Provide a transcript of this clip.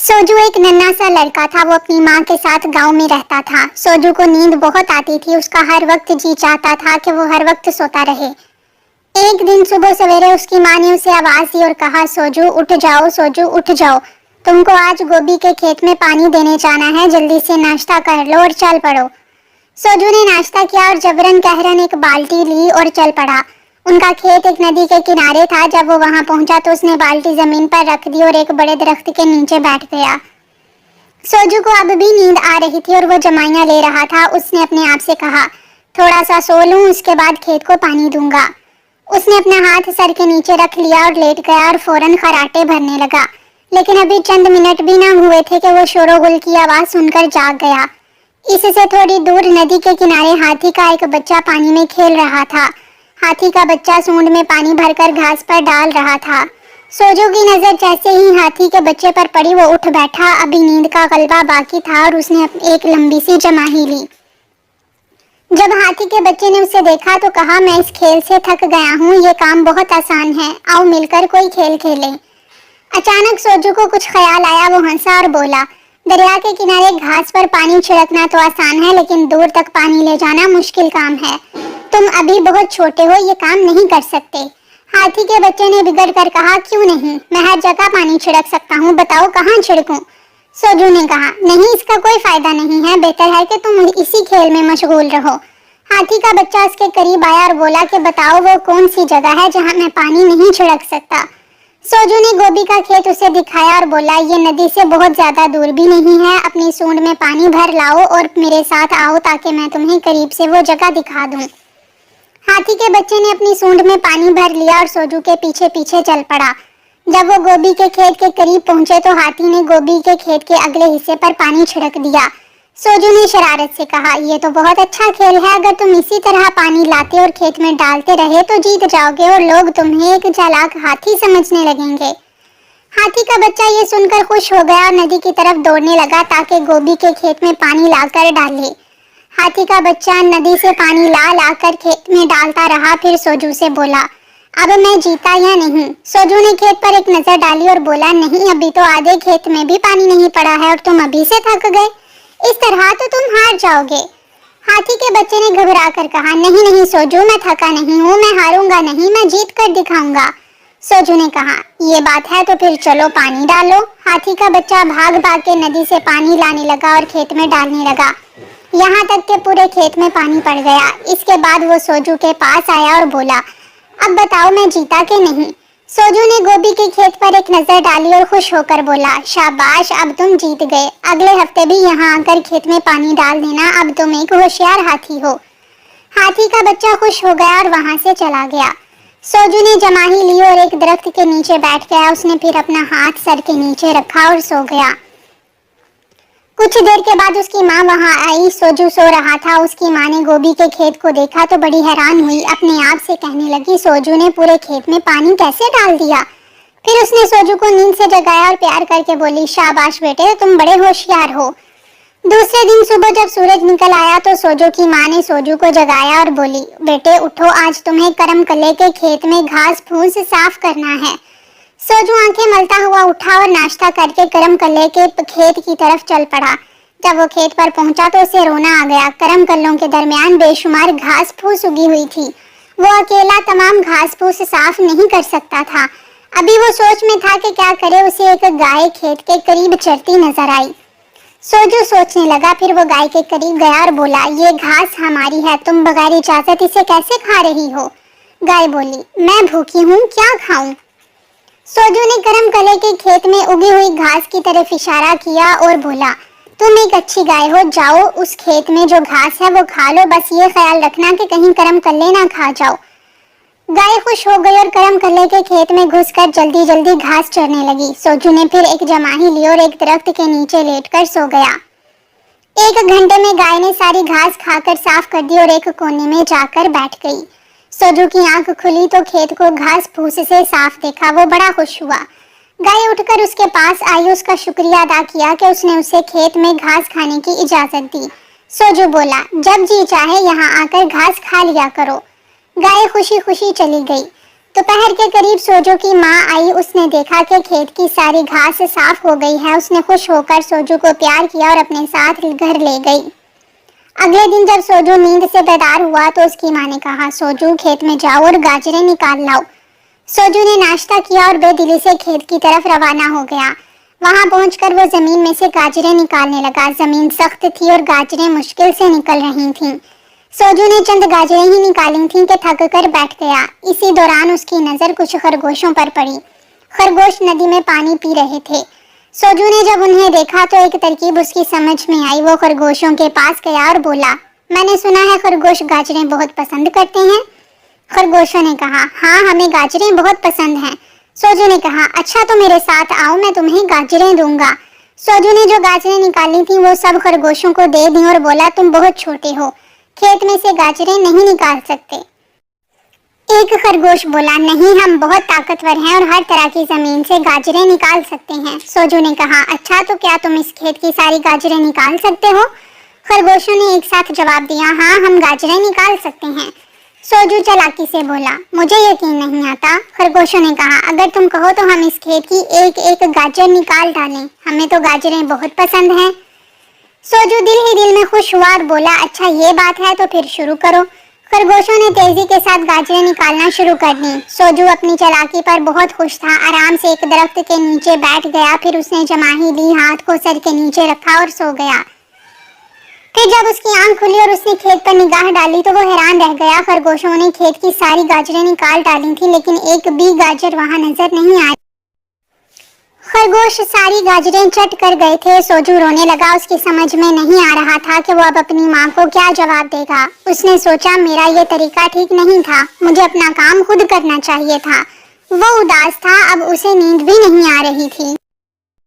सोजू एक नन्हा सा लड़का था। वो अपनी माँ के साथ गांव में रहता था। सोजू को नींद बहुत आती थी। उसका हर वक्त जी चाहता था कि वो हर वक्त सोता रहे। एक दिन सुबह सवेरे उसकी माँ ने उसे आवाज दी और कहा, सोजू उठ जाओ, सोजू उठ जाओ, तुमको आज गोभी के खेत में पानी देने जाना है, जल्दी से नाश्ता कर लो और चल पड़ो। सोजू ने नाश्ता किया और जबरन कहरन एक बाल्टी ली और चल पड़ा। उनका खेत एक नदी के किनारे था। जब वो वहां पहुंचा तो उसने बाल्टी जमीन पर रख दी और एक बड़े दरख्त के नीचे बैठ गया। सोजू को अब भी नींद आ रही थी और वो जमाइयां ले रहा था। उसने अपने आप से कहा, थोड़ा सा सो लूं, उसके बाद खेत को पानी दूंगा। उसने अपना हाथ सर के नीचे रख लिया और लेट गया और फौरन खराटे भरने लगा। लेकिन अभी चंद मिनट भी ना हुए थे कि वो शोरोगुल की आवाज सुनकर जाग गया। इससे थोड़ी दूर नदी के किनारे हाथी का एक बच्चा पानी में खेल रहा था। हाथी का बच्चा सूंड में पानी भरकर घास पर डाल रहा था। सोजू की नजर जैसे ही हाथी के बच्चे पर पड़ी, वो उठ बैठा। अभी नींद का गलबा बाकी था और उसने एक लंबी सी जमाही ली। जब हाथी के बच्चे ने उसे देखा तो कहा, मैं इस खेल से थक गया हूँ, ये काम बहुत आसान है, आओ मिलकर कोई खेल खेलें। अचानक सोजू को कुछ ख्याल आया। वो हंसा और बोला, दरिया के किनारे घास पर पानी छिड़कना तो आसान है, लेकिन दूर तक पानी ले जाना मुश्किल काम है। तुम अभी बहुत छोटे हो, ये काम नहीं कर सकते। हाथी के बच्चे ने बिगड़ कर कहा, क्यों नहीं, मैं हर जगह पानी छिड़क सकता हूँ, बताओ कहाँ छिड़कूं। सोजू ने कहा, नहीं, इसका कोई फायदा नहीं है, बेहतर है कि तुम इसी खेल में मशगूल रहो। हाथी का बच्चा उसके करीब आया और बोला कि बताओ वो कौन सी जगह है जहाँ मैं पानी नहीं छिड़क सकता। सोजू ने गोभी का खेत उसे दिखाया और बोला, ये नदी से बहुत ज्यादा दूर भी नहीं है, अपनी सूंड में पानी भर लाओ और मेरे साथ आओ ताकि मैं तुम्हें करीब से वो जगह दिखा दूं। हाथी के बच्चे ने अपनी सूंड में पानी भर लिया और सोजू के पीछे पीछे चल पड़ा। जब वो गोभी के खेत के करीब पहुंचे तो हाथी ने गोभी के खेत के अगले हिस्से पर पानी छिड़क दिया। सोजू ने शरारत से कहा, ये तो बहुत अच्छा खेल है, अगर तुम इसी तरह पानी लाते और खेत में डालते रहे तो जीत जाओगे और लोग तुम्हें एक चालाक हाथी समझने लगेंगे। हाथी का बच्चा ये सुनकर खुश हो गया और नदी की तरफ दौड़ने लगा ताकि गोभी के खेत में पानी लाकर डाले। हाथी का बच्चा नदी से पानी ला लाकर खेत में डालता रहा। फिर सोजू से बोला, अब मैं जीता या नहीं। सोजू ने खेत पर एक नजर डाली और बोला, नहीं, अभी तो आधे खेत में भी पानी नहीं पड़ा है और तुम अभी से थक गए, इस तरह तो तुम हार जाओगे। हाथी के बच्चे ने घबरा कर कहा, नहीं नहीं सोजू, मैं थका नहीं हूँ, मैं हारूंगा नहीं, मैं जीत कर दिखाऊंगा। सोजू ने कहा, ये बात है तो फिर चलो पानी डालो। हाथी का बच्चा भाग भाग के नदी से पानी लाने लगा और खेत में डालने लगा, यहाँ तक के पूरे खेत में पानी पड़ गया। इसके बाद वो सोजू के पास आया और बोला, अब बताओ मैं जीता कि नहीं। सोजू ने गोभी के खेत पर एक नजर डाली और खुश होकर बोला, शाबाश, अब तुम जीत गए, अगले हफ्ते भी यहाँ आकर खेत में पानी डाल देना, अब तुम एक होशियार हाथी हो। हाथी का बच्चा खुश हो गया और वहां से चला गया। सोजू ने जमाही ली और एक दरख्त के नीचे बैठ गया। उसने फिर अपना हाथ सर के नीचे रखा और सो गया। कुछ देर के बाद उसकी माँ वहां आई। सोजू सो रहा था। उसकी माँ ने गोभी के खेत को देखा तो बड़ी हैरान हुई। अपने आप से कहने लगी, सोजू ने पूरे खेत में पानी कैसे डाल दिया। फिर उसने सोजू को नींद से जगाया और प्यार करके बोली, शाबाश बेटे, तुम बड़े होशियार हो। दूसरे दिन सुबह जब सूरज निकल आया तो सोजू की माँ ने सोजू को जगाया और बोली, बेटे उठो, आज तुम्हें करम कल्ले के खेत में घास फूस साफ करना है। सोजू आंखें मलता हुआ उठा और नाश्ता करके करम कल्ले के खेत की तरफ चल पड़ा। जब वो खेत पर पहुंचा तो उसे रोना आ गया। करम कल्लों के दरमियान बेशुमार घास फूस उगी हुई थी। वो अकेला तमाम घास फूस साफ नहीं कर सकता था। अभी वो सोच में था कि क्या करे। उसे एक गाय खेत के करीब चरती नजर आई। सोजू सोचने लगा। फिर वो गाय के करीब गया और बोला, ये घास हमारी है, तुम बगैर इजाजत इसे कैसे खा रही हो। गाय बोली, मैं भूखी हूँ, क्या खाऊं। सोजू ने करम कल्ले के खेत में उगी हुई घास की तरफ इशारा किया और बोला, तुम एक अच्छी गाय हो, जाओ उस खेत में जो घास है वो खा लो, बस ये ख्याल रखना कि कहीं करम कल्ले ना खा जाओ। गाय खुश हो गई और करम कल्ले के खेत में घुसकर जल्दी जल्दी घास चरने लगी। सोजू ने फिर एक जमाही ली और एक दरख्त के नीचे लेटकर सो गया। 1 घंटे में गाय ने सारी घास खाकर साफ कर दी और एक कोने में जाकर बैठ गई। सोजू की आंख खुली तो खेत को घास फूस से साफ देखा। वो बड़ा खुश हुआ। गाय उठकर उसके पास आई। उसका शुक्रिया अदा किया कि उसने उसे खेत में घास खाने की इजाजत दी। सोजू बोला, जब जी चाहे यहाँ आकर घास खा लिया करो। गाय खुशी खुशी चली गई। दोपहर के करीब सोजू की माँ आई। उसने देखा कि खेत की सारी घास साफ हो गई है। उसने खुश होकर सोजू को प्यार किया और अपने साथ घर ले गई। अगले दिन जब सोजू नींद से बेदार हुआ तो उसकी माँ ने कहा, सोजू खेत में जाओ और गाजरें निकाल लाओ। सोजू ने नाश्ता किया और बेदिली से खेत की तरफ रवाना हो गया। वहां पहुंचकर वो जमीन में से गाजरें निकालने लगा। जमीन सख्त थी और गाजरें मुश्किल से निकल रही थीं। सोजू ने चंद गाजरें ही निकाली थीं कि थक कर बैठ गया। इसी दौरान उसकी नजर कुछ खरगोशों पर पड़ी। खरगोश नदी में पानी पी रहे थे। सोजू ने जब उन्हें देखा तो एक तरकीब उसकी समझ में आई। वो खरगोशों के पास गया और बोला, मैंने सुना है खरगोश गाजरें बहुत पसंद करते हैं। खरगोशों ने कहा, हाँ, हमें गाजरें बहुत पसंद हैं। सोजू ने कहा, अच्छा तो मेरे साथ आओ, मैं तुम्हें गाजरें दूंगा। सोजू ने जो गाजरें निकाली थी वो सब खरगोशों को दे दी और बोला, तुम बहुत छोटे हो, खेत में से गाजरें नहीं निकाल सकते। एक खरगोश बोला, नहीं, हम बहुत ताकतवर हैं और हर तरह की जमीन से गाजरें निकाल सकते हैं। सोजू ने कहा, अच्छा तो क्या तुम इस खेत की सारी गाजरें निकाल सकते हो? खरगोशों ने एक साथ जवाब दिया, हाँ, हम गाजरें निकाल सकते हैं। सोजू चालाकी से बोला, मुझे यकीन नहीं आता। खरगोशों ने कहा, अगर तुम कहो तो हम इस खेत की एक एक गाजर निकाल डालें, हमें तो गाजरें बहुत पसंद हैं। सोजू दिल ही दिल में खुश हुआ और बोला, अच्छा ये बात है तो फिर शुरू करो। खरगोशों ने तेजी के साथ गाजरें निकालना शुरू कर दी। सोजू अपनी चालाकी पर बहुत खुश था। आराम से एक दरख्त के नीचे बैठ गया। फिर उसने जमाही ली, हाथ को सर के नीचे रखा और सो गया। फिर जब उसकी आंख खुली और उसने खेत पर निगाह डाली तो वो हैरान रह गया। खरगोशों ने खेत की सारी गाजरें निकाल डाली थी, लेकिन एक भी गाजर वहां नजर नहीं आई। खरगोश सारी गाजरें चट कर गए थे। सोजू रोने लगा। उसकी समझ में नहीं आ रहा था कि वो अब अपनी माँ को क्या जवाब देगा। उसने सोचा, मेरा ये तरीका ठीक नहीं था, मुझे अपना काम खुद करना चाहिए था। वो उदास था, अब उसे नींद भी नहीं आ रही थी।